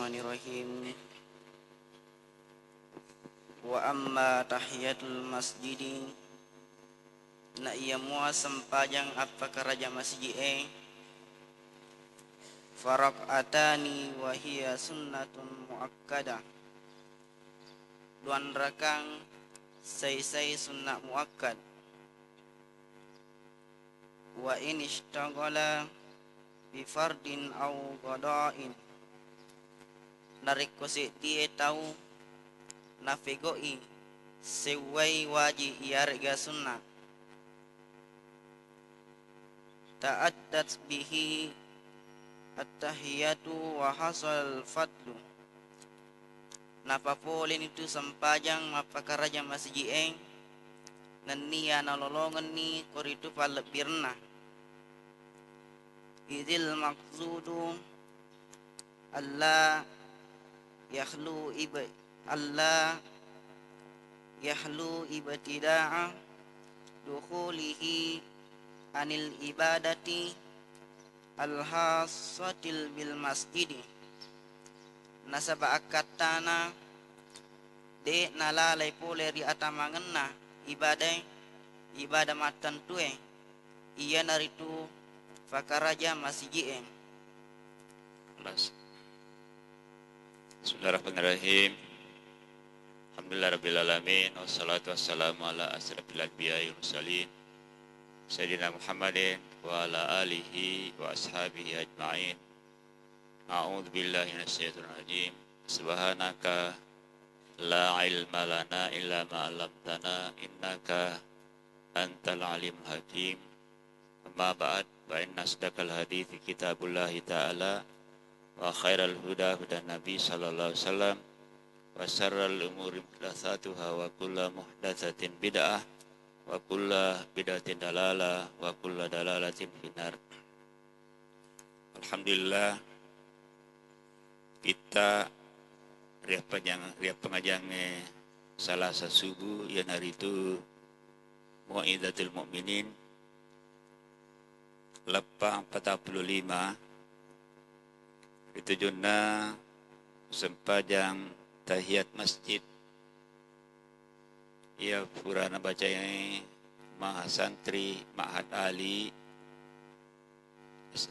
Bismillahirrahmanirrahim. Wa amma tahiyatul masjidi na iya mua sempajang apa karaja masjid farak'atani wa hiya sunnatun muakkadah. Duan rakang say sunnah muakkad. Wa in ishtaghala bi fardin aw qada'in narik kosi tie tahu nafigoi sewai waji iarga sunnah ta'addat bihi at-tahiyatu wa hasal fadlu napapolin itu sempajang mapakaraja masjid nania nololongan ni koritu palebirna idil maqsudu Allah yahlu ibtida'a dukhulihi anil ibadati al-hassatil bil masjidi nasaba akatana de nalalai pole ri atamangenna ibadah matan tue iya naritu fakaraja masjid. Bismillahirrahmanirrahim. Alhamdulillahirrabbilalamin. Wassalatu wassalamu ala asrafil anbiya'i wal mursalin Sayyidina Muhammadin wa ala alihi wa ashabihi ajma'in. A'udzu billahi minasyaitonir rajim. Subhanaka la ilma lana illa ma 'allamtana innaka antal alimul hakim. Amma ba'd, fa inna asdaqal hadithi kitabullahi ta'ala wa khairal huda hudan nabi sallallahu alaihi wasallam wa syarral umuri muhdatsatuha wa kullu muhdatsatin bid'ah wa kullu bid'atin dalalah wa kullu dalalatin finnar. Alhamdulillah kita riap pengajangnya salah subuh yang hari itu Mu'idatul Mu'minin Lepang 45 itu juna sempajang tahiyat masjid ia purana bacanya maha santri Ma'had Ali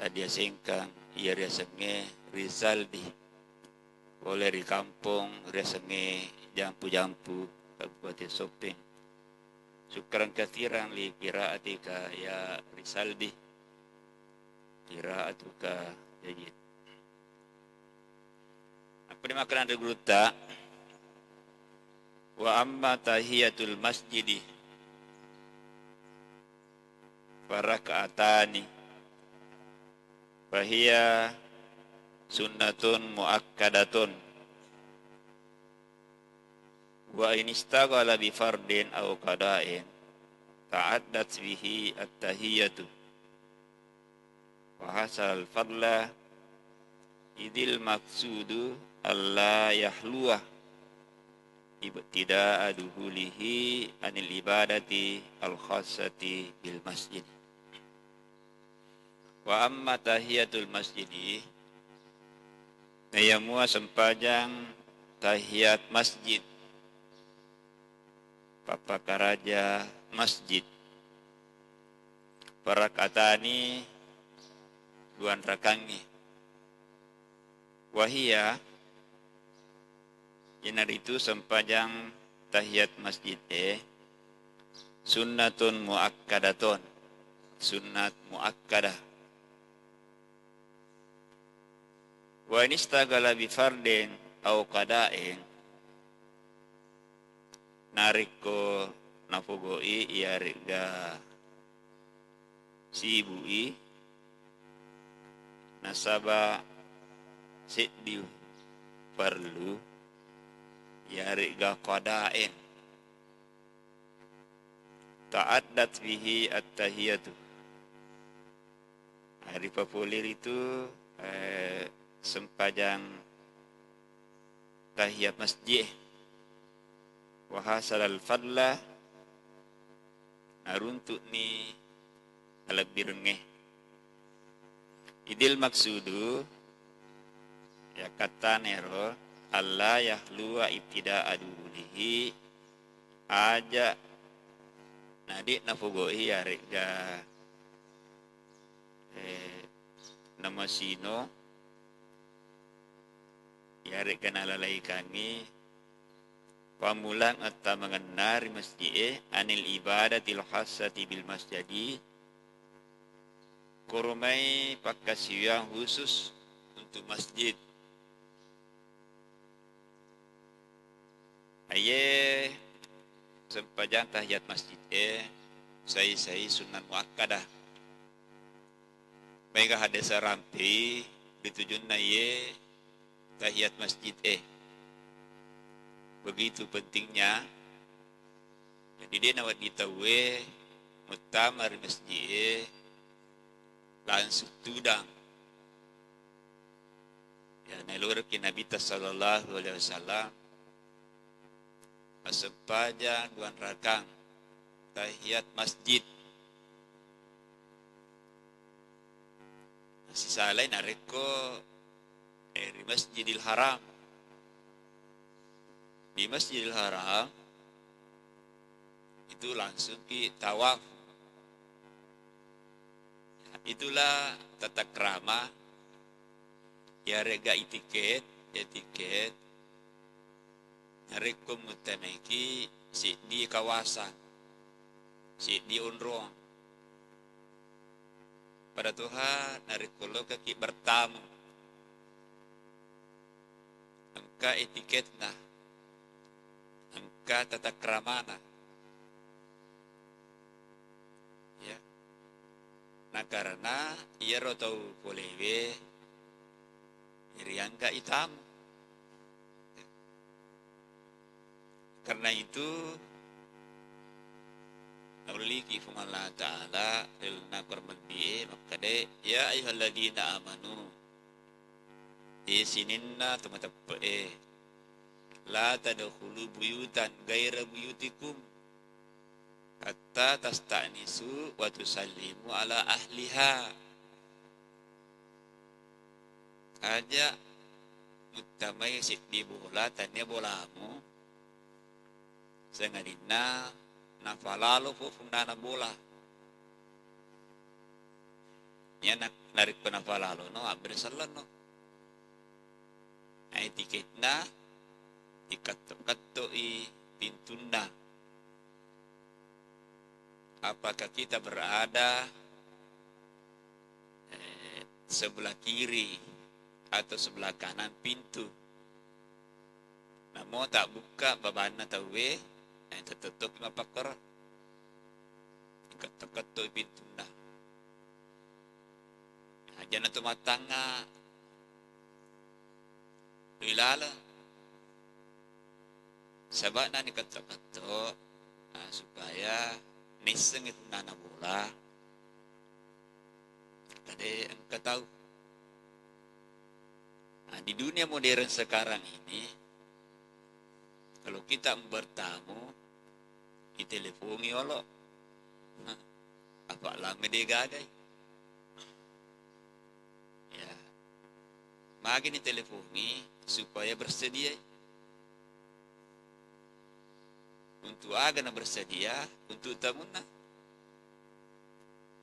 Adia Sengkang ia riasenge Rizaldi oleh di kampung riasenge jampu-jampu Kabupaten Sopeng syukran kathiran li kiraatika ya Rizaldi kiraatuka jayid. Apa dimakan ada gruta? Wa amma tahiyatul masjidi faraka'atani fahiya sunnatun muakkadatun wa in istaghala bi fardin aw qada'in ta'addat bihi at-tahiyatu wa hasal fadla idil maksudu Allah yahluah ibtida'a duhulihi anil ibadati al-khassati bil masjid. Wa amma tahiyatul masjidi nayamua sempajang tahiyat masjid papakaraja masjid parakatani duan rakangi wahia inar itu sempajang tahiyat masjid sunnatun muakkadatun sunnat muakkadah wa inistaghala bi fardin au qada'in nariko nafugoi iariga sibui nasaba siddi perlu iariga qada'in ta'addat bihi at-tahiyatu hari populer itu sempajang tahiyat masjid wa hasalal fadla naruntuk ni alabirngeh idil maksudu ya kata nero Allah yahluwa ibtida adulihi aja nadik nafugoi ya rega nama sino ya rega nalalai kami pamulang atta mengenari masjid anil ibadatil khassati bil masjidi koromai pakasiang khusus untuk masjid. Aye sempajang tahiyat masjid saya sunan muakkadah. Baiklah ada serampi ditujun na ye tahiyat masjid begitu pentingnya. Jadi dia nawat ditawe mutamar masjid langsung tudang. Ya nalur ki Nabi sallallahu alaihi wasallam sepanjang 2 rakang tahiyat masjid. Sisa lain nareko di Masjidil Haram. Di Masjidil Haram itu langsung ki tawaf. Itulah tata krama ya rega etiket nareko mutaneki si di kawasan si di unruang pada Tuhan nareko lo kaki bertamu angka etiketna angka tata kramana ya nah karena ia rotau polewe iriangka hitam. Karena itu Auliki firman Allah Ta'ala ilna korban bi'e maka de ya ayyuhalladzina amanu isininna tumatapa'e la tadkhulu buyutan gaira buyutikum hatta tasta'nisu wa tusallimu ala ahliha. Aja utamai sit di bola tanya bolamu sengadina nafalalo po fundana bola ya narik penafalalo no abresalan no ay tiketna ikato i pintunda. Apakah kita berada sebelah kiri atau sebelah kanan pintu? Namun tak buka babana tawe tertutup mapakor ketok-ketok pintu dah aja na tumatanga ilala sabak na ni ketok-ketok supaya niseng itu nana bola tadi engkau tahu di dunia modern sekarang ini kalau kita bertamu ditelefoni Allah apa lama dia gadai ya makin ditelefoni supaya bersedia untuk agana bersedia untuk tamunya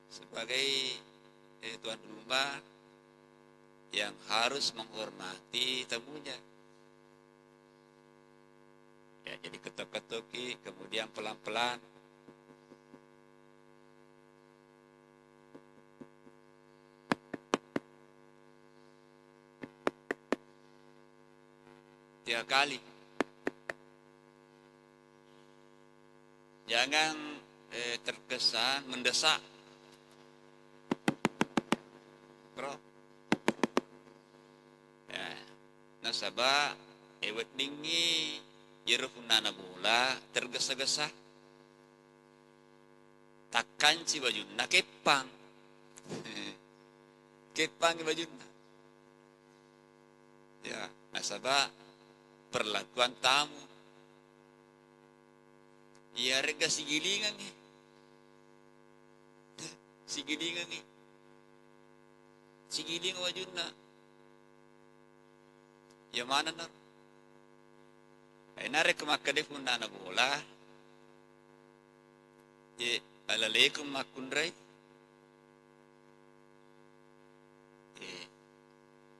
sebagai tuan rumah yang harus menghormati tamunya. Ya, jadi ketok-ketoki, kemudian pelan-pelan. Tiga kali. Jangan terkesan mendesak. Bro. Ya, nasabah ewet dingi Yerufunana bola tergesa-gesa takkan si bajuna kepang bajuna ya nasabah perlakuan tamu ya rega sigilingan nih sigiling bajuna Ya mana na? Ay nare kumakadif muna na bola. Alalekum makunray.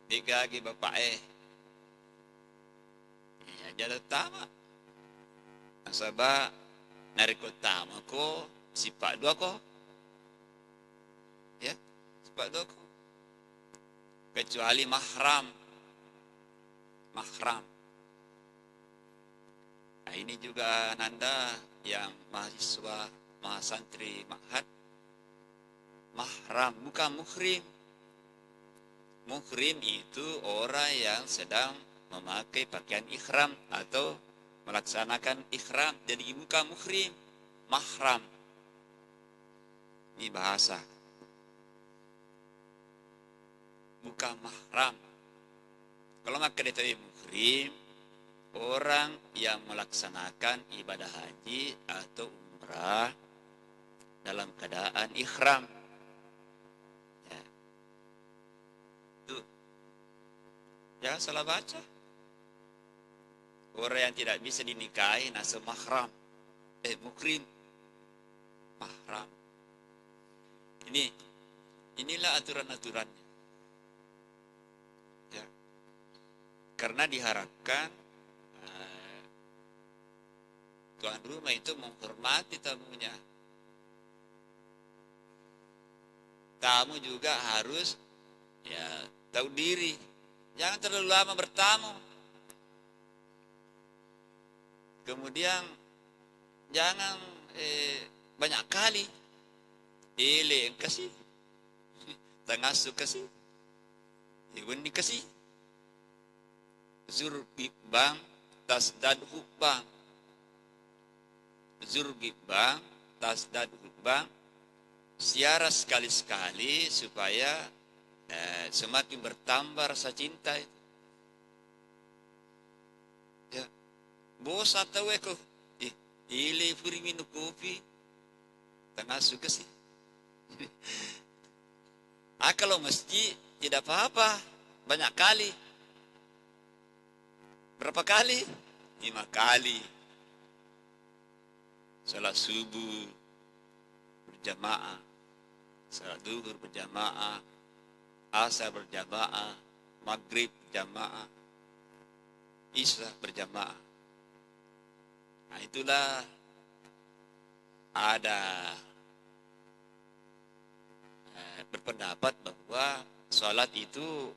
Di gagi bapae. Jadi tama. Ang saba narikot tama ko sipak dua ko. Ya, sipak dua ko. Kecuali mahram. Mahram. Nah, ini juga Nanda yang mahasiswa, mahasantri, mahat. Mahram, bukan muhrim. Muhrim itu orang yang sedang memakai pakaian ikhram atau melaksanakan ikhram. Jadi bukan muhrim, mahram. Ini bahasa. Bukan mahram. Kalau maka ditahui muhrim, orang yang melaksanakan ibadah haji atau umrah dalam keadaan ikhram. Ya. Tuh. Jangan salah baca. Orang yang tidak bisa dinikahi nasa mahram. Muhrim. Mahram. Inilah aturan-aturannya. Ya. Karena diharapkan tuan rumah itu menghormati tamunya. Tamu juga harus ya tahu diri. Jangan terlalu lama bertamu. Kemudian jangan banyak kali. Ele kasih. Tengasuh kasih. Iwan dikasih. Zurbibang tasdad hubang. Zurbibang tasdad hubang. Siara sekali-sekali supaya semakin bertambah rasa cinta itu. Ya. Bos atau eko ile furi minum kopi tengah suka sih. Kalau mesti tidak apa-apa, banyak kali. Berapa kali? 5 kali. Salat subuh berjamaah, salat zuhur berjamaah, asar berjamaah, maghrib berjamaah, isya berjamaah. Nah, itulah ada berpendapat bahwa sholat itu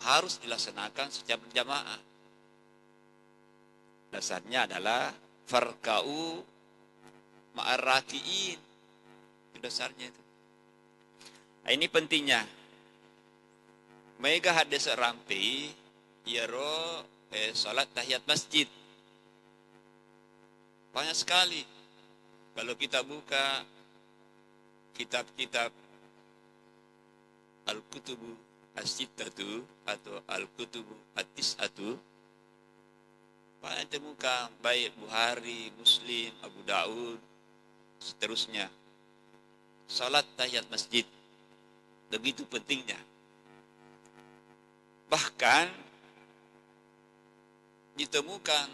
harus dilaksanakan secara berjamaah. Dasarnya adalah farka'u ma'arraki'in. Itu dasarnya itu. Nah, ini pentingnya. Mega hadis rampi yaro sholat tahiyat masjid. Banyak sekali. Kalau kita buka kitab-kitab Al-Kutubu As-Sittatu atau Al-Kutubu At-Tis'atu, banyak temukan baik Bukhari, Muslim, Abu Daud, seterusnya. Salat tahiyat masjid begitu pentingnya. Bahkan ditemukan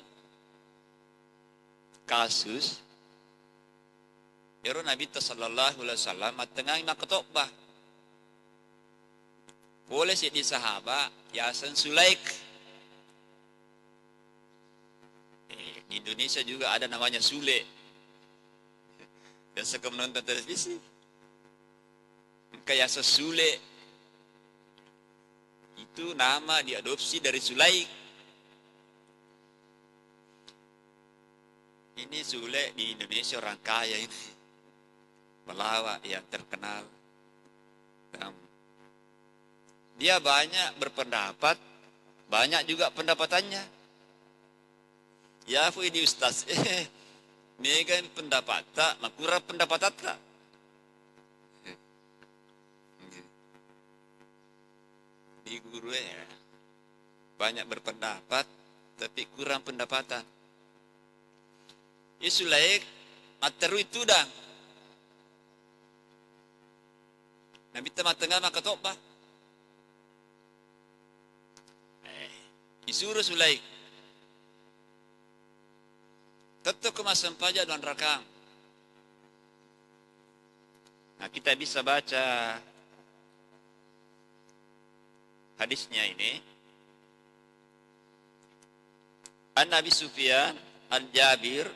kasus Nabi sallallahu alaihi wasallam tengah makotbah. Boleh si di sahabat Yasin Sulaik. Di Indonesia juga ada namanya Sule. Dan suka menonton televisi. Kayak Sule. Itu nama diadopsi dari Sulaik. Ini Sule di Indonesia orang kaya ini. Pelawak yang terkenal. Dia banyak berpendapat, banyak juga pendapatannya. Ya, ini ustaz, ini kan pendapat tak, makura pendapat tak. Di guru ya, banyak berpendapat, tapi kurang pendapatan. Isu laik, materu itu dang. Nabi tengah maka tokbah. disuruh Sulaik. Tetap kemasam pajak dan rakang. Nah, kita bisa baca hadisnya ini. An Nabi Sufyan an Jabir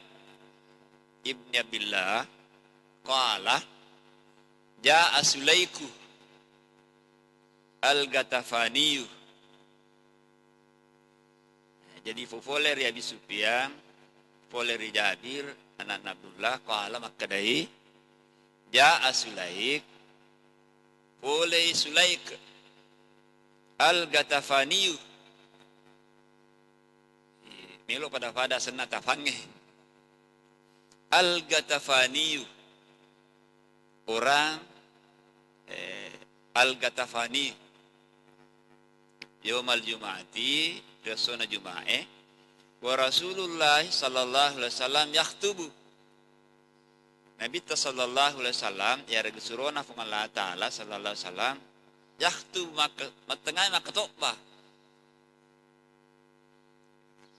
ibn Abdullah qala ja'a Sulaiku al-Gatafaniyu. Jadi populer ya Abi Sufyan, populer Jabir anak Abdullah qala makadai ja'a Sulaik oleh Sulaik al-Gatafaniyu. Melo pada senat tafange. Al-Gatafaniyu. Orang Al-Gatafani. Yaumal Jum'ati, resona Jum'ah. Wa Rasulullah sallallahu alaihi wasallam yakhtubu. Nabi sallallahu alaihi wasallam ya regisurona fung Allah Ta'ala sallallahu alaihi wasallam yakhtubu matengah makatokbah.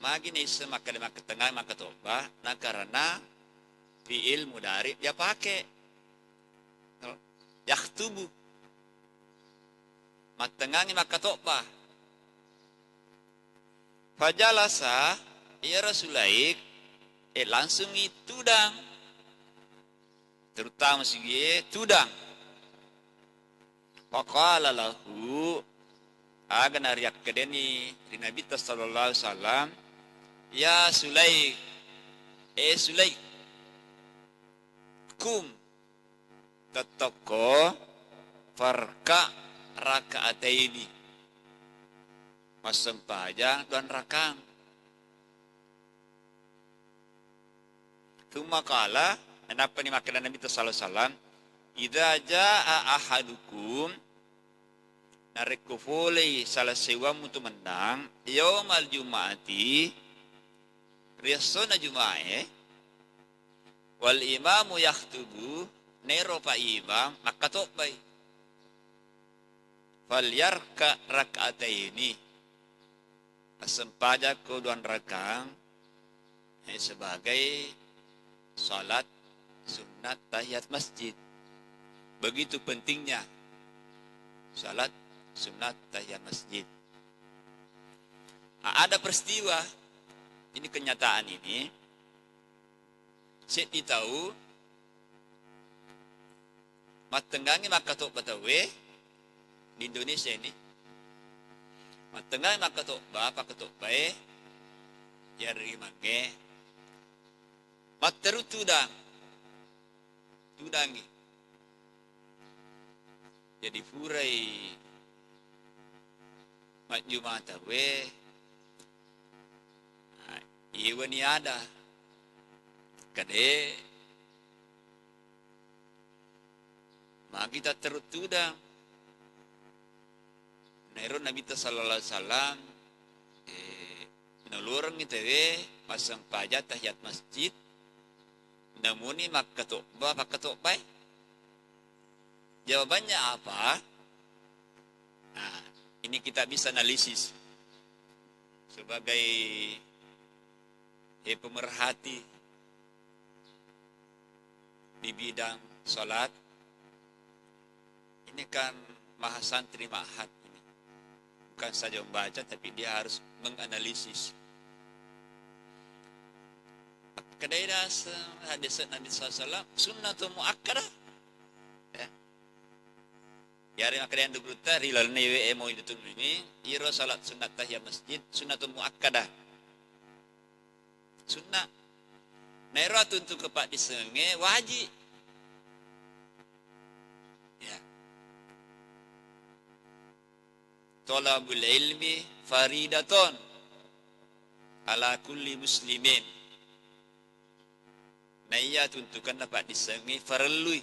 Magi ni maka tengah maka tobah, nah karena fiil mudari dia pakai yakhtubu matengangi maka tobah. Fajalasa ya Rasulaik langsung tudang, terutama segi tudang. Faqala lahu agan ariak kedeni Nabi sallallahu alaihi wasallam ya Sulaik, Sulaik, kum tetap ko farka rakaataini, masam pajang dan rakang. Tuma kala, kenapa ni makanan Nabi sallallahu alaihi wasallam, idza jaa ahadukum narekufulei salah sewa mutu menang yaumal Jum'ati riasona Jum'ah wal imamu yakhtubu nero pa imam makatokbay fal yarka rak'ataini asempajak ko duan rakang sebagai salat sunat tahiyat masjid. Begitu pentingnya salat sunat tahiyat masjid. Nah, ada peristiwa ini, kenyataan ini saya tahu matenggangi makatok batawe di Indonesia ini matenggangi makatok pakatok bae ya rimangge materu tudangi jadi furai mat Jumata we iwa ni ada kade magi kita terutudang nairo Nabi sallallahu alaihi wasallam nulurang kita we pasang pajak tahiyat masjid namuni makatokba pakatokbay. Jawabannya apa? Nah, ini kita bisa analisis sebagai pemerhati di bidang salat. Ini kan mahasantri ma'had ini. Bukan saja membaca, tapi dia harus menganalisis. Kadaidah hadis Nabi SAW sunnatul muakkadah. Yari makadayan dugruta rilal newe emo itu ini iro salat sunat tahiyat masjid sunnatul muakkadah. Sunnah. Naira untuk kepak disenge wajib. Ya. Tolabul ilmi faridaton ala kulli muslimin. Naya tuntukan dapat disenge farlui.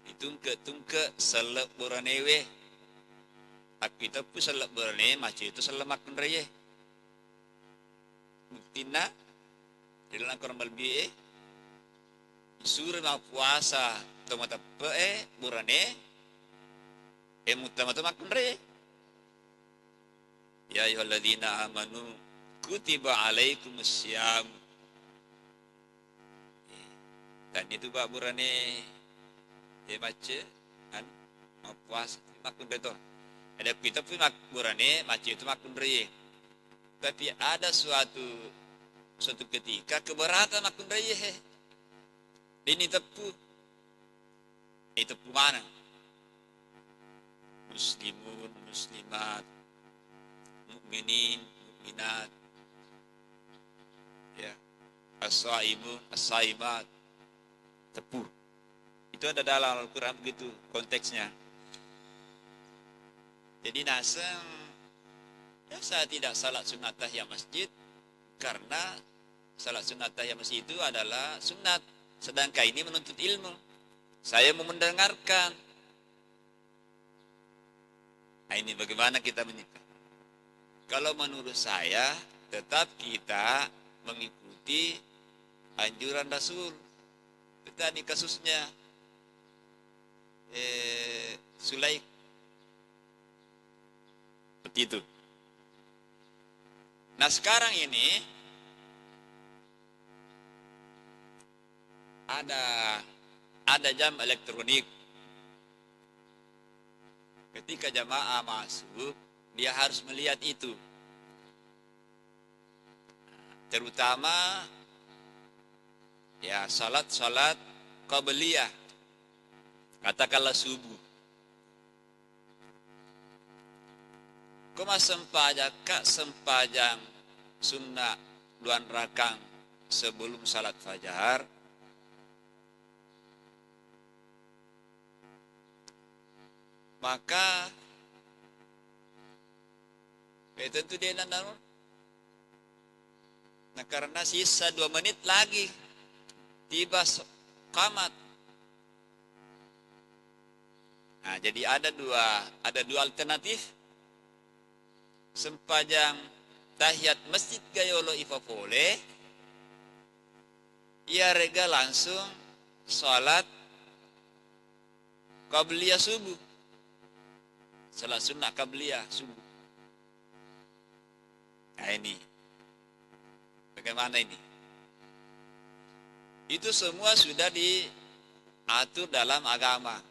Ditungke selak boranewe. Aku itu pun selak borane macam itu selak makan raya. Buktina di dalam Quran lebih disuruh nak puasa tomata borane mutamata makan raya. Ya ayyuhalladzina amanu kutiba alaikumussyam. Dan itu Pak Burane baca kan puas makun beto. Ada kita pun Burane baca itu makun reye. Tapi ada suatu ketika keberatan makun reye. Ini tepu. Itu mana? Muslimun, muslimat, mukminin, mukminat, ya, as-saimun, as-saimat, tepu. Itu ada dalam Al-Quran begitu konteksnya. Jadi nasem, ya saya tidak salat sunat tahiyat masjid karena salat sunat tahiyat masjid itu adalah sunat. Sedangkan ini menuntut ilmu. Saya mau mendengarkan. Nah ini bagaimana kita menyikapi. Kalau menurut saya, tetap kita mengikuti anjuran Rasul. Kita ini kasusnya Sulaik. Seperti itu. Nah sekarang ini ada jam elektronik. Ketika jamaah masuk, dia harus melihat itu. Terutama ya salat qabliyah. Katakanlah subuh. Koma sempajang sunnah 2 rakaat sebelum salat fajar. Maka tentu dia nandaron. Nah karena sisa 2 menit lagi tiba qamat. Nah jadi ada dua alternatif. Sempajang tahiyat masjid gayolo ifafole, ia rega langsung salat qabliyah subuh. Salat sunnah qabliyah subuh. Nah ini. Bagaimana ini? Itu semua sudah diatur dalam agama.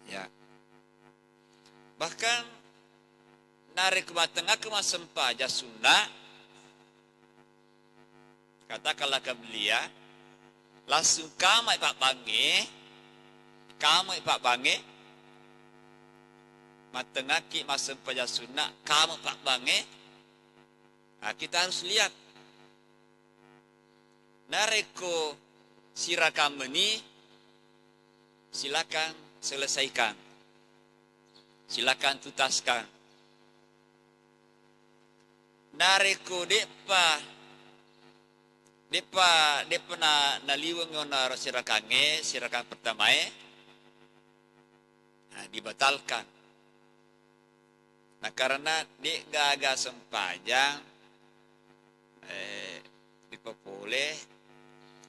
Ya. Bahkan narik ke tengah ke sempaja sunnah. Katakanlah qabliyah. Langsung kamai pak bange. Matengaki masa sempaja sunnah. Kamu pak bange. Nah, kita harus lihat. Nareko sirakam ini silakan selesaikan. Silakan tutaskan. Nareko depa na liwang na sirakan pertamae. Nah, dibatalkan. Nah karena di gaga sempajang dipopoleh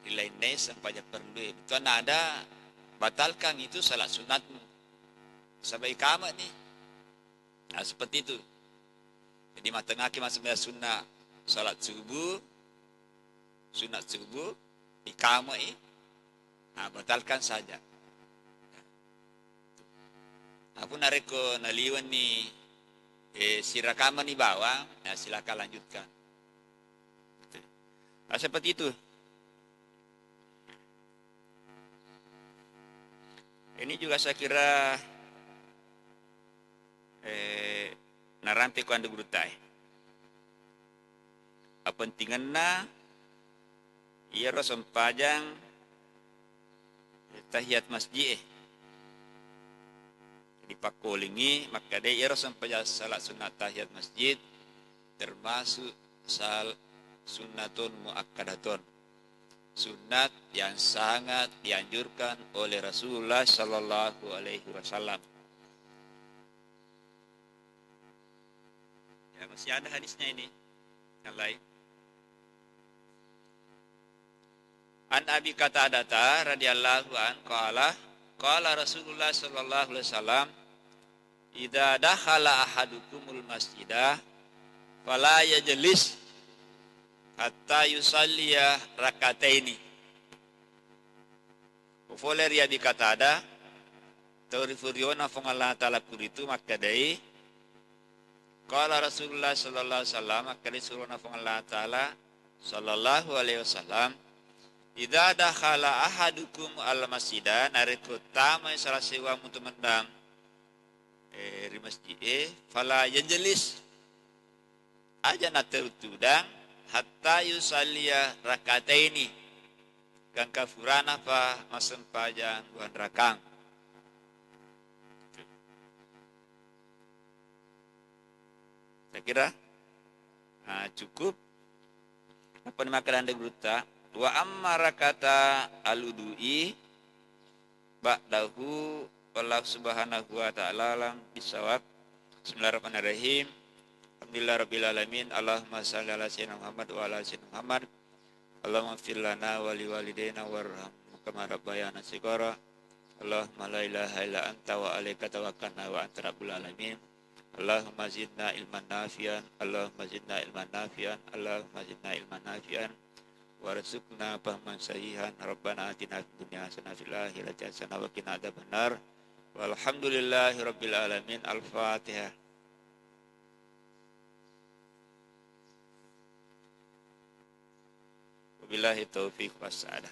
di lainnya sempajang perlu itu ada batalkan itu salat sunatmu sampai kamat nih. Nah seperti itu. Jadi matengaki masuk sunnah salat subuh sunat subuh ikamah nah batalkan saja. Aku nareko naliwan nih sirakaman di bawah, ya silakan lanjutkan. Nah, seperti itu. Ini juga saya kira narampe ku anda gurutai. Pentinganna ia sempajang tahiyat masjid. Dipakolingi maka dia ia sempajang salat sunat tahiyat masjid termasuk sunnatun muakkadatun. Sunat yang sangat dianjurkan oleh Rasulullah Sallallahu Alaihi Wasallam. Ya masih ada hadisnya ini yang lain. An Abi Qatadah radhiyallahu an qala Rasulullah Sallallahu Alaihi Wasallam idza dakhala ahadukumul masjidah fala yajlis hatta yusalliya rakataini. Ufoler ya bikatada taurifuriona fong Allah Ta'ala kuritu makadai qala Rasulullah sallallahu alaihi wasallam akali suruna fong Allah Ta'ala sallallahu alaihi wasallam idza dakhala ahadukum al masjidah narik utama salah sewa mutu mendang di masjid fala yajlis aja naterutudang hatta yusalliya rakataini kang kafurana pa masen pajang buan rakang. Saya kira cukup apa makanan de gruta wa amma rakata aludui ba'dahu Allah subhanahu wa ta'ala alam bisawab. Bismillahirrahmanirrahim. Alhamdulillah rabbil alamin. Allahumma shalli ala sayyidina Muhammad wa ala sayyidina Muhammad. Allahumma fir lana wa li walidayna warhamhum kama rabbayana shighara. Allahumma la ilaha illa anta wa alayka tawakkalna wa anta rabbul alamin. Allahumma zidna ilman nafi'an. Allahumma zidna ilman nafi'an. Allahumma zidna ilman nafi'an. Warzuqna fahman sahihan. Rabbana atina fid dunya hasanah fil akhirati hasanah wa qina adzabannar. Walhamdulillahi rabbil alamin. Al-Fatihah. Wabillahi taufiq wassalam.